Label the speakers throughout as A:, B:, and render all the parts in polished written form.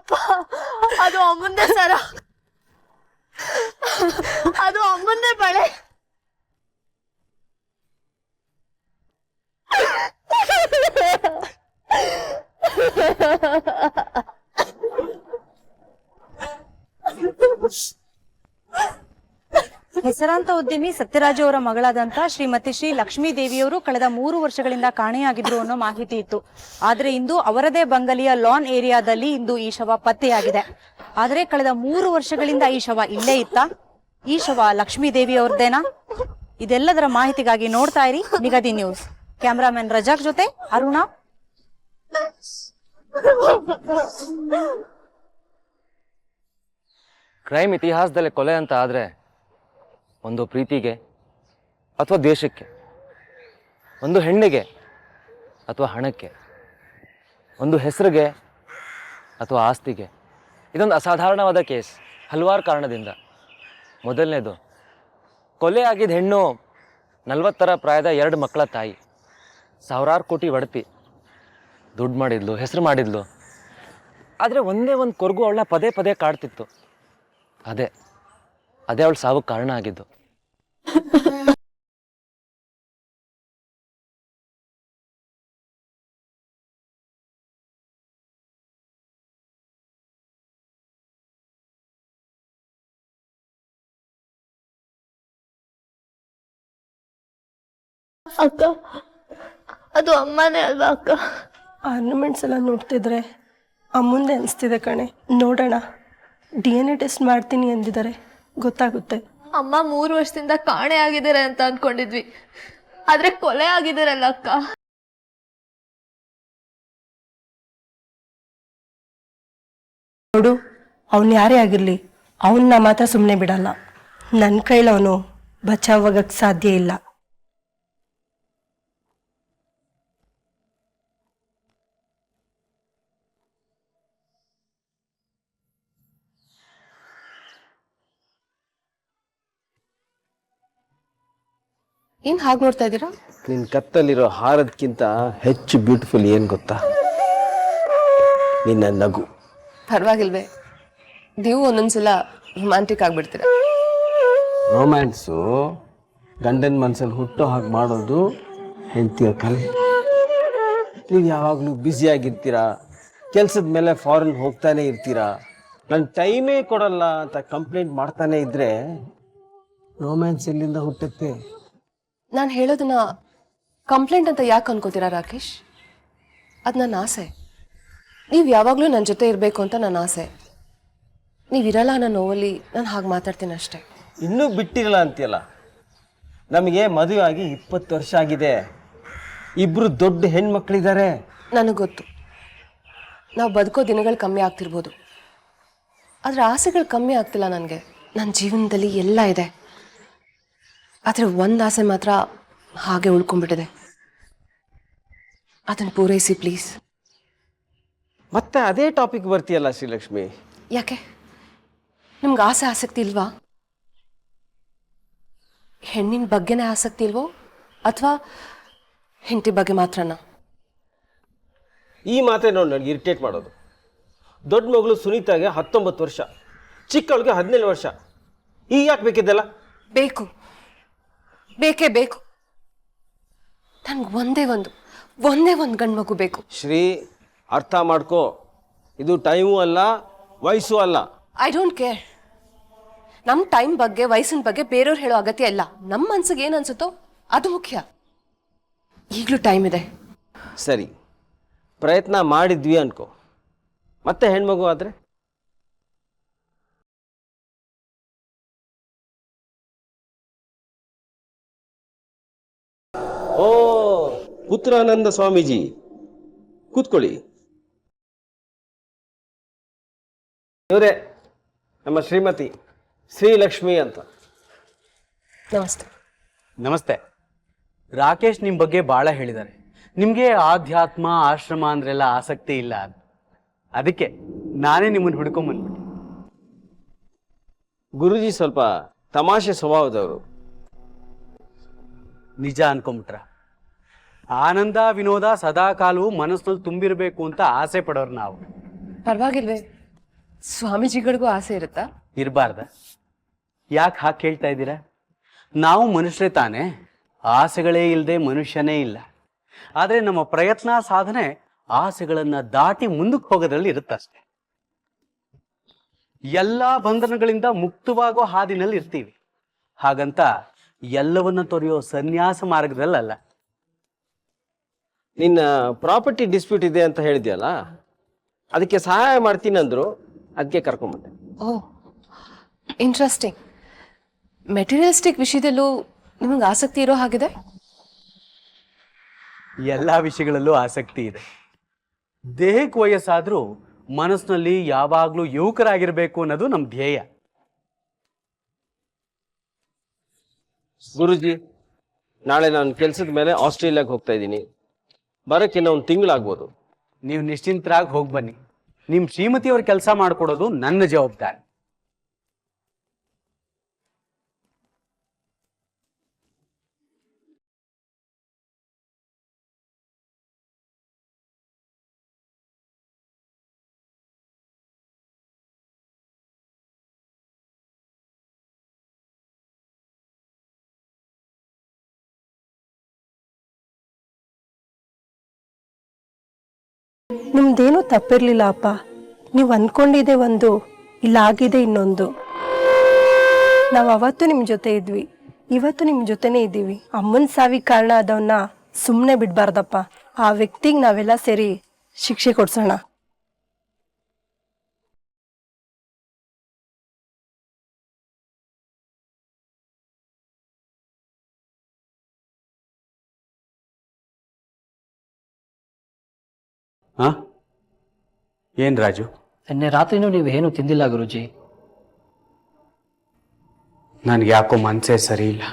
A: ಅಪ್ಪ ಅದು ಅಮ್ಮಂದೇ ಸರ, ಅದು ಅಮ್ಮಂದೇ ಬಳೆ.
B: ಹೆಸರಾಂತ ಉದ್ಯಮಿ ಸತ್ಯರಾಜು ಅವರ ಮಗಳಾದಂತ ಶ್ರೀಮತಿ ಶ್ರೀ ಲಕ್ಷ್ಮೀ ದೇವಿಯವರು ಕಳೆದ 3 ವರ್ಷಗಳಿಂದ ಕಾಣೆಯಾಗಿದ್ರು ಅನ್ನೋ ಮಾಹಿತಿ ಇತ್ತು. ಆದ್ರೆ ಇಂದು ಅವರದೇ ಬಂಗಲೆಯ ಲಾನ್ ಏರಿಯಾದಲ್ಲಿ ಇಂದು ಈ ಶವ ಪತ್ತೆಯಾಗಿದೆ. ಆದ್ರೆ ಕಳೆದ 3 ವರ್ಷಗಳಿಂದ ಈ ಶವ ಇಲ್ಲೇ ಇತ್ತ? ಈ ಶವ ಲಕ್ಷ್ಮೀ ದೇವಿ ಅವ್ರದ್ದೇನಾ? ಇದೆಲ್ಲದರ ಮಾಹಿತಿಗಾಗಿ ನೋಡ್ತಾ ಇರಿ ನಿಗದಿ ನ್ಯೂಸ್. ಕ್ಯಾಮರಾಮನ್ ರಜಾಕ್ ಜೊತೆ ಅರುಣಾ.
C: ಕ್ರೈಮ್ ಇತಿಹಾಸದಲ್ಲಿ ಕೊಲೆ ಅಂತ ಆದ್ರೆ ಒಂದು ಪ್ರೀತಿಗೆ ಅಥವಾ ದ್ವೇಷಕ್ಕೆ, ಒಂದು ಹೆಣ್ಣಿಗೆ ಅಥವಾ ಹಣಕ್ಕೆ, ಒಂದು ಹೆಸರಿಗೆ ಅಥವಾ ಆಸ್ತಿಗೆ. ಇದೊಂದು ಅಸಾಧಾರಣವಾದ ಕೇಸ್ ಹಲವಾರು ಕಾರಣದಿಂದ. ಮೊದಲನೇದು, ಕೊಲೆ ಆಗಿದ್ದ ಹೆಣ್ಣು 40ರ ಪ್ರಾಯದ 2 ಮಕ್ಕಳ ತಾಯಿ, ಸಾವಿರಾರು ಕೋಟಿ ಒಡತಿ, ದುಡ್ಡು ಮಾಡಿದ್ಲು, ಹೆಸರು ಮಾಡಿದ್ಲು. ಆದರೆ ಒಂದೇ ಒಂದು ಕೊರಗು ಅವಳ ಪದೇ ಪದೇ ಕಾಡ್ತಿತ್ತು. ಅದೇ ಅವಳ ಸಾವು ಕಾರಣ ಆಗಿದ್ದು.
A: ಅಕ್ಕ ಅದು ಅಮ್ಮನೇ ಅಲ್ವಾ ಅಕ್ಕ?
D: ಆರ್ನಮೆಂಟ್ಸ್ ಎಲ್ಲ ನೋಡ್ತಿದ್ರೆ ಅಮ್ಮಂದೆ ಅನಿಸ್ತಿದೆ ಕಣೆ. ನೋಡೋಣ, DNA ಟೆಸ್ಟ್ ಮಾಡ್ತೀನಿ ಅಂದಿದ್ದಾರೆ, ಗೊತ್ತಾಗುತ್ತೆ.
A: ಅಮ್ಮ 3 ವರ್ಷದಿಂದ ಕಾಣೆ ಆಗಿದ್ದಾರೆ ಅಂತ ಅನ್ಕೊಂಡಿದ್ವಿ, ಆದ್ರೆ ಕೊಲೆ ಆಗಿದಾರಲ್ಲ ಅಕ್ಕ.
D: ನೋಡು, ಅವನು ಯಾರೇ ಆಗಿರಲಿ ಅವನ್ನ ಮಾತ್ರ ಸುಮ್ಮನೆ ಬಿಡಲ್ಲ. ನನ್ನ ಕೈಲಿ ಅವನು ಬಚಾವಾಗಕ್ಕೆ ಸಾಧ್ಯ ಇಲ್ಲ.
E: ಏನ್ ಹಾಗೆ ನೋಡ್ತಾ ಇದ್ದೀರಾ?
F: ನಿನ್ನ ಕತ್ತಲ್ಲಿರೋ ಹಾರದಕ್ಕಿಂತ ಹೆಚ್ಚು ಬ್ಯೂಟಿಫುಲ್ ಏನು ಗೊತ್ತಾ? ನಿನ್ನ ನಗು.
E: ಪರವಾಗಿಲ್ವೇ, ನೀವು ಒಂದೊಂದ್ಸಲ ರೊಮ್ಯಾಂಟಿಕ್ ಆಗ್ಬಿಡ್ತೀರ.
F: ರೊಮ್ಯಾನ್ಸು ಗಂಡನ ಮನಸ್ಸಲ್ಲಿ ಹುಟ್ಟೋ ಹಾಗೆ ಮಾಡೋದು ಹೆಂಡತಿಯ ಕಲೆ. ನೀವು ಯಾವಾಗಲೂ ಬ್ಯುಸಿಯಾಗಿರ್ತೀರಾ, ಕೆಲಸದ ಮೇಲೆ ಫಾರಿನ್ ಹೋಗ್ತಾನೆ ಇರ್ತೀರಾ, ನನ್ನ ಟೈಮೇ ಕೊಡಲ್ಲ ಅಂತ ಕಂಪ್ಲೇಂಟ್ ಮಾಡ್ತಾನೆ ಇದ್ರೆ ರೊಮ್ಯಾನ್ಸ್ ಎಲ್ಲಿಂದ ಹುಟ್ಟುತ್ತೆ?
E: ನಾನು ಹೇಳೋದನ್ನ ಕಂಪ್ಲೇಂಟ್ ಅಂತ ಯಾಕೆ ಅನ್ಕೋತೀರಾ ರಾಕೇಶ್? ಅದು ನನ್ನ ಆಸೆ. ನೀವು ಯಾವಾಗಲೂ ನನ್ನ ಜೊತೆ ಇರಬೇಕು ಅಂತ ನನ್ನ ಆಸೆ. ನೀವಿರಲ್ಲ ಅನ್ನೋ ನೋವಲ್ಲಿ ನಾನು ಹಾಗೆ ಮಾತಾಡ್ತೀನಿ ಅಷ್ಟೇ.
F: ಇನ್ನೂ ಬಿಟ್ಟಿರಲ್ಲ ಅಂತೀಯಲ್ಲ. ನಮಗೆ ಮದುವೆ ಆಗಿ 20 ವರ್ಷ ಆಗಿದೆ, 2 ದೊಡ್ಡ ಹೆಣ್ಮಕ್ಳಿದ್ದಾರೆ.
E: ನನಗೆ ಗೊತ್ತು, ನಾವು ಬದುಕೋ ದಿನಗಳು ಕಮ್ಮಿ ಆಗ್ತಿರ್ಬೋದು, ಆದರೆ ಆಸೆಗಳು ಕಮ್ಮಿ ಆಗ್ತಿಲ್ಲ. ನನಗೆ ನನ್ನ ಜೀವನದಲ್ಲಿ ಎಲ್ಲ ಇದೆ, ಆದರೆ ಒಂದು ಆಸೆ ಮಾತ್ರ ಹಾಗೆ ಉಳ್ಕೊಂಡ್ಬಿಟ್ಟಿದೆ. ಅದನ್ನು ಪೂರೈಸಿ ಪ್ಲೀಸ್.
F: ಮತ್ತೆ ಅದೇ ಟಾಪಿಕ್ ಬರ್ತೀಯಲ್ಲ ಶ್ರೀಲಕ್ಷ್ಮಿ.
E: ಯಾಕೆ ನಿಮ್ಗೆ ಆಸಕ್ತಿ ಇಲ್ವಾ? ಹೆಣ್ಣಿನ ಬಗ್ಗೆನೇ ಆಸಕ್ತಿ ಇಲ್ವೋ ಅಥವಾ ಹೆಂಡತಿ ಬಗ್ಗೆ ಮಾತ್ರನಾ?
F: ಈ ಮಾತೇ ನೋಡಿ ನನಗೆ ಇರಿಟೇಟ್ ಮಾಡೋದು. ದೊಡ್ಡ ಮಗಳು ಸುನೀತಾಗೆ 19 ವರ್ಷ, ಚಿಕ್ಕವಳಿಗೆ 17 ವರ್ಷ. ಈಗ ಯಾಕೆ ಬೇಕಿದ್ದಲ್ಲ?
E: ಬೇಕು, ಬೇಕೇ ಬೇಕು. ನನಗೆ ಒಂದೇ ಒಂದು ಗಂಡು ಮಗು ಬೇಕು.
F: ಶ್ರೀ, ಅರ್ಥ ಮಾಡ್ಕೋ, ಇದು ಟೈಮು ಅಲ್ಲ, ವಯಸ್ಸು ಅಲ್ಲ.
E: I don't care. ನಮ್ಮ ಟೈಮ್ ಬಗ್ಗೆ, ವಯಸ್ಸಿನ ಬಗ್ಗೆ ಬೇರೆಯವ್ರು ಹೇಳೋ ಅಗತ್ಯ ಇಲ್ಲ. ನಮ್ಮ ಮನ್ಸಿಗೆ ಏನು ಅನ್ಸುತ್ತೋ ಅದು ಮುಖ್ಯ. ಈಗಲೂ ಟೈಮ್ ಇದೆ.
F: ಸರಿ, ಪ್ರಯತ್ನ ಮಾಡಿದ್ವಿ ಅನ್ಕೋ, ಮತ್ತೆ ಹೆಣ್ಮಗು ಆದರೆ? ಓ, ಪುತ್ರಾನಂದ ಸ್ವಾಮೀಜಿ, ಕೂತ್ಕೊಳ್ಳಿ. ಇವರೇ ನಮ್ಮ ಶ್ರೀಮತಿ ಶ್ರೀಲಕ್ಷ್ಮಿ ಅಂತ.
E: ನಮಸ್ತೆ.
G: ನಮಸ್ತೆ. ರಾಕೇಶ್ ನಿಮ್ಮ ಬಗ್ಗೆ ಭಾಳ ಹೇಳಿದ್ದಾರೆ. ನಿಮಗೆ ಆಧ್ಯಾತ್ಮ, ಆಶ್ರಮ ಅಂದ್ರೆಲ್ಲ ಆಸಕ್ತಿ ಇಲ್ಲ, ಅದಕ್ಕೆ ನಾನೇ ನಿಮ್ಮನ್ನು ಹುಡ್ಕೊಂಬಂದ್ಬಿಟ್ಟೆ.
F: ಗುರುಜಿ ಸ್ವಲ್ಪ ತಮಾಷೆ ಸ್ವಭಾವದವರು.
G: ನಿಜ ಅನ್ಕೊಂಬಿಟ್ರ? ಆನಂದ ವಿನೋದ ಸದಾ ಕಾಲವು ಮನಸ್ಸಿನಲ್ಲಿ ತುಂಬಿರಬೇಕು ಅಂತ ಆಸೆ ಪಡೋರು ನಾವು.
E: ಪರವಾಗಿಲ್ವೇ, ಸ್ವಾಮೀಜಿಗಳಿಗೂ ಆಸೆ ಇರುತ್ತಾ?
G: ಇರಬಾರ್ದ? ಯಾಕೆ ಹಾಗೆ ಕೇಳ್ತಾ ಇದ್ದೀರಾ? ನಾವು ಮನುಷ್ಯರೇ ತಾನೇ, ಆಸೆಗಳೇ ಇಲ್ಲದೆ ಮನುಷ್ಯನೇ ಇಲ್ಲ. ಆದರೆ ನಮ್ಮ ಪ್ರಯತ್ನ ಸಾಧನೆ ಆಸೆಗಳನ್ನು ದಾಟಿ ಮುಂದಕ್ಕೆ ಹೋಗೋದ್ರಲ್ಲಿ ಇರುತ್ತಷ್ಟೆ. ಎಲ್ಲ ಬಂಧನಗಳಿಂದ ಮುಕ್ತವಾಗೋ ಹಾದಿನಲ್ಲಿ ಇರ್ತೀವಿ. ಹಾಗಂತ ಎಲ್ಲವನ್ನ ತೊರೆಯೋ ಸನ್ಯಾಸ ಮಾರ್ಗದಲ್ಲಲ್ಲ.
F: ನಿನ್ನ ಪ್ರಾಪರ್ಟಿ ಡಿಸ್ಪ್ಯೂಟ್ ಇದೆ ಅಂತ ಹೇಳಿದ್ಯಲ್ಲ, ಅದಕ್ಕೆ ಸಹಾಯ ಮಾಡ್ತೀನಿ ಅಂದ್ರು, ಅದಕ್ಕೆ ಕರ್ಕೊಂಬಂದೆ.
E: ಓಹ್, ಇಂಟ್ರೆಸ್ಟಿಂಗ್. ಮೆಟೀರಿಯಲಿಸ್ಟಿಕ್ ವಿಷಯದಲ್ಲೂ ನಿಮಗೆ ಆಸಕ್ತಿ ಇರೋ ಹಾಗಿದೆ?
G: ಎಲ್ಲ ವಿಷಯಗಳಲ್ಲೂ ಆಸಕ್ತಿ ಇದೆ. ದೇಹಕ್ಕೆ ವಯಸ್ಸಾದ್ರೂ ಮನಸ್ಸಿನಲ್ಲಿ ಯಾವಾಗಲೂ ಯುವಕರಾಗಿರ್ಬೇಕು ಅನ್ನೋದು ನಮ್ಮ ಧ್ಯೇಯ.
F: ಗುರುಜಿ, ನಾಳೆ ನಾನು ಕೆಲಸದ ಮೇಲೆ ಆಸ್ಟ್ರೇಲಿಯಾಗೆ ಹೋಗ್ತಾ ಇದ್ದೀನಿ. ಬರೋಕ್ಕೆ ಇನ್ನೂ ಒಂದು ತಿಂಗಳಾಗ್ಬೋದು.
G: ನೀವು ನಿಶ್ಚಿಂತರಾಗಿ ಹೋಗಿ ಬನ್ನಿ. ನಿಮ್ಮ ಶ್ರೀಮತಿಯವ್ರ ಕೆಲಸ ಮಾಡಿಕೊಡೋದು ನನ್ನ ಜವಾಬ್ದಾರಿ.
D: ನಿಮ್ದೇನೂ ತಪ್ಪಿರ್ಲಿಲ್ಲ ಅಪ್ಪ. ನೀವು ಅಂದ್ಕೊಂಡಿದ್ದೆ ಒಂದು, ಇಲ್ಲಾಗಿದೆ ಇನ್ನೊಂದು. ನಾವು ಅವತ್ತು ನಿಮ್ಮ ಜೊತೆ ಇದ್ವಿ, ಇವತ್ತು ನಿಮ್ಮ ಜೊತೆನೇ ಇದ್ದೀವಿ. ಅಮ್ಮನ ಸಾವಿಗೆ ಕಾರಣ ಆದವನ್ನ ಸುಮ್ಮನೆ ಬಿಡಬಾರ್ದಪ್ಪ. ಆ ವ್ಯಕ್ತಿಗೆ ನಾವೆಲ್ಲ ಸೇರಿ ಶಿಕ್ಷೆ ಕೊಡ್ಸೋಣ.
G: ಹಾಂ, ಏನು ರಾಜು?
H: ನಿನ್ನೆ ರಾತ್ರಿನೂ ನೀವು ಏನು ತಿಂದಿಲ್ಲ ಗುರುಜಿ.
G: ನನಗೆ ಯಾಕೋ ಮನಸ್ಸೇ ಸರಿ ಇಲ್ಲ.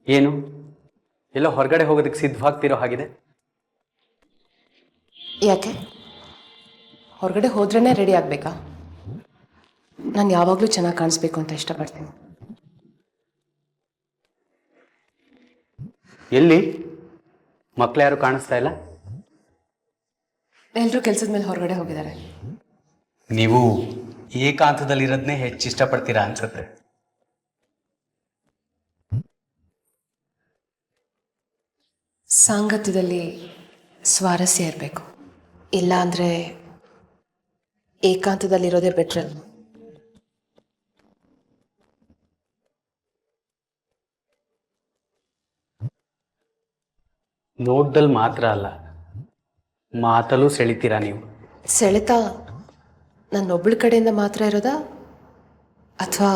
G: ಏನು, ಎಲ್ಲೋ ಹೊರಗಡೆ ಹೋಗೋದಕ್ಕೆ ಸಿದ್ಧವಾಗ್ತಿರೋ ಹಾಗಿದೆ?
E: ಯಾಕೆ? ಹೊರಗಡೆ ಹೋದ್ರೇ ರೆಡಿ ಆಗಬೇಕಾ? ನಾನು ಯಾವಾಗಲೂ ಚೆನ್ನಾಗಿ ಕಾಣಿಸ್ಬೇಕು ಅಂತ ಇಷ್ಟಪಡ್ತೀನಿ.
G: ಎಲ್ಲಿ ಮಕ್ಳು ಯಾರು ಕಾಣಿಸ್ತಾ ಇಲ್ಲ?
E: ಎಲ್ಲರೂ ಕೆಲಸದ ಮೇಲೆ ಹೊರಗಡೆ ಹೋಗಿದ್ದಾರೆ.
G: ನೀವು ಏಕಾಂತದಲ್ಲಿರೋದನ್ನೇ ಹೆಚ್ಚು ಇಷ್ಟಪಡ್ತೀರಾ ಅನ್ಸುತ್ತೆ.
E: ಸಾಂಗತ್ಯದಲ್ಲಿ ಸ್ವಾರಸ್ಯ ಇರಬೇಕು, ಇಲ್ಲ ಅಂದರೆ ಏಕಾಂತದಲ್ಲಿರೋದೇ ಬೆಟ್ರ್.
G: ನೋಡ್ದಲ್ಲಿ ಮಾತ್ರ ಅಲ್ಲ, ಮಾತಲ್ಲೂ ಸೆಳಿತೀರಾ ನೀವು.
E: ಸೆಳೆತ ನನ್ನೊಬ್ಬಳ ಕಡೆಯಿಂದ ಮಾತ್ರ ಇರೋದಾ, ಅಥವಾ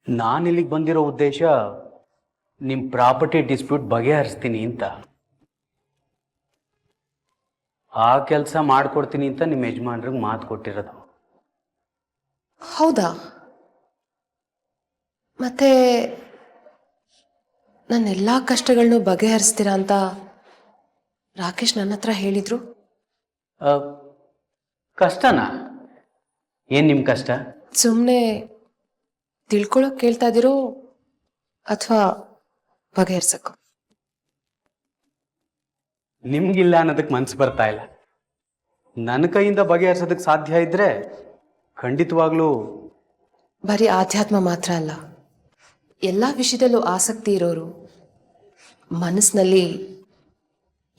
G: ನಾನಿಲ್ಲಿಗೆ ಬಂದಿರೋ ಉದ್ದೇಶ ನಿಮ್ಮ ಪ್ರಾಪರ್ಟಿ ಡಿಸ್ಪ್ಯೂಟ್ ಬಗೆಹರಿಸ್ತೀನಿ ಅಂತ. ಆ ಕೆಲಸ ಮಾಡಿಕೊಡ್ತೀನಿ ಅಂತ ನಿಮ್ಮ ಯಜಮಾನ್ರಿಗೆ ಮಾತು ಕೊಟ್ಟಿರೋದು.
E: ಹೌದಾ? ಮತ್ತೆ ನನ್ನ ಎಲ್ಲ ಕಷ್ಟಗಳನ್ನೂ ಬಗೆಹರಿಸ್ತೀರಾ ಅಂತ ರಾಕೇಶ್ ನನ್ನ ಹತ್ರ ಹೇಳಿದ್ರು.
G: ಕಷ್ಟನಾ? ಏನು ನಿಮ್ಮ ಕಷ್ಟ?
E: ಸುಮ್ಮನೆ ತಿಳ್ಕೊಳಕ್ ಕೇಳ್ತಾ ಇದ್ದೀರೋ ಅಥವಾ ಬಗೆಹರ್ಸಕ್ಕೋ?
G: ನಿಮ್ಗಿಲ್ಲ ಅನ್ನೋದಕ್ಕೆ ಮನ್ಸು ಬರ್ತಾ ಇಲ್ಲ. ನನ್ನ ಕೈಯಿಂದ ಬಗೆಹರಿಸೋದಕ್ಕೆ ಸಾಧ್ಯ ಇದ್ರೆ ಖಂಡಿತವಾಗ್ಲೂ.
E: ಬರೀ ಆಧ್ಯಾತ್ಮ ಮಾತ್ರ ಅಲ್ಲ, ಎಲ್ಲ ವಿಷಯದಲ್ಲೂ ಆಸಕ್ತಿ ಇರೋರು, ಮನಸ್ಸಿನಲ್ಲಿ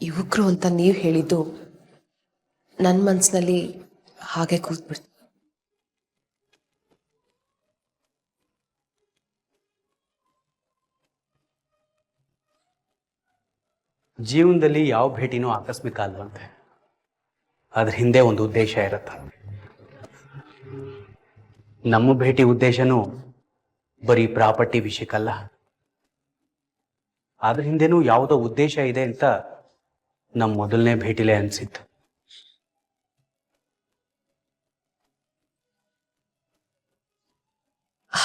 E: ಯುವಕರು ಅಂತ ನೀವು ಹೇಳಿದ್ದು ನನ್ನ ಮನಸ್ಸಿನಲ್ಲಿ ಹಾಗೆ ಕೂತ್ಬಿಡ್ತು.
G: ಜೀವನದಲ್ಲಿ ಯಾವ ಭೇಟಿನೂ ಆಕಸ್ಮಿಕ ಅಲ್ವಂತೆ. ಅದ್ರ ಹಿಂದೆ ಒಂದು ಉದ್ದೇಶ ಇರುತ್ತೆ. ನಮ್ಮ ಭೇಟಿ ಉದ್ದೇಶನೂ ಬರೀ ಪ್ರಾಪರ್ಟಿ ವಿಷಯಕ್ಕಲ್ಲ, ಅದ್ರ ಹಿಂದೆನೂ ಯಾವುದೋ ಉದ್ದೇಶ ಇದೆ ಅಂತ ನಮ್ಮ ಮೊದಲನೇ ಭೇಟಿಲೇ ಅನಿಸಿತ್ತು.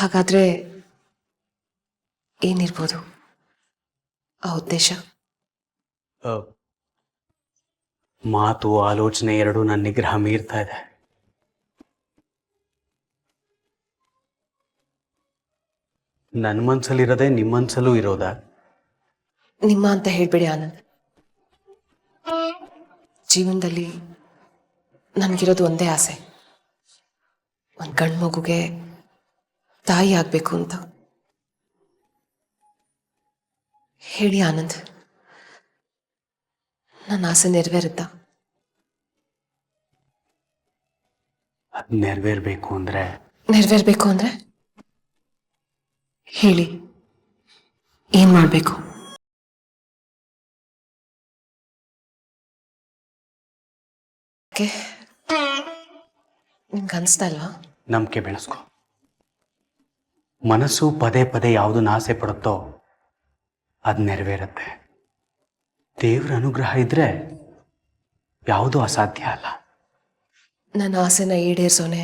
E: ಹಾಗಾದ್ರೆ ಏನಿರ್ಬೋದು ಆ ಉದ್ದೇಶ?
G: ಮಾತು ಆಲೋಚನೆ ಎರಡೂ ನನ್ನ ನಿಗ್ರಹ ಮೀರ್ತಾ ಇದೆ. ನನ್ನ ಮನ್ಸಲ್ಲಿರೋದೇ ನಿಮ್ಮ ಮನ್ಸಲ್ಲೂ ಇರೋದಾ?
E: ನಿಮ್ಮ ಅಂತ ಹೇಳ್ಬೇಡಿ ಆನಂದ್. ಜೀವನದಲ್ಲಿ ನನಗಿರೋದು ಒಂದೇ ಆಸೆ, ಒಂದು ಗಂಡು ಮಗುಗೆ ತಾಯಿ ಆಗಬೇಕು ಅಂತ. ಹೇಳಿ ಆನಂದ್, ನನ್ನ ಆಸೆ ನೆರವೇರುತ್ತಾ?
G: ಅದು ನೆರವೇರ್ಬೇಕು ಅಂದ್ರೆ
E: ಹೇಳಿ, ಏನ್ ಮಾಡಬೇಕು? ನಿಮ್ಗೆ ಅನಿಸ್ತಾ ಇಲ್ವಾ?
G: ನಂಬಿಕೆ ಬೆಳೆಸ್ಕೊ. ಮನಸ್ಸು ಪದೇ ಪದೇ ಯಾವುದನ್ನ ಆಸೆ ಪಡುತ್ತೋ ಅದು ನೆರವೇರುತ್ತೆ. ದೇವರ ಅನುಗ್ರಹ ಇದ್ರೆ ಯಾವುದೂ ಅಸಾಧ್ಯ ಅಲ್ಲ.
E: ನನ್ನ ಆಸೆನ ಈಡೇರಿಸೋನೆ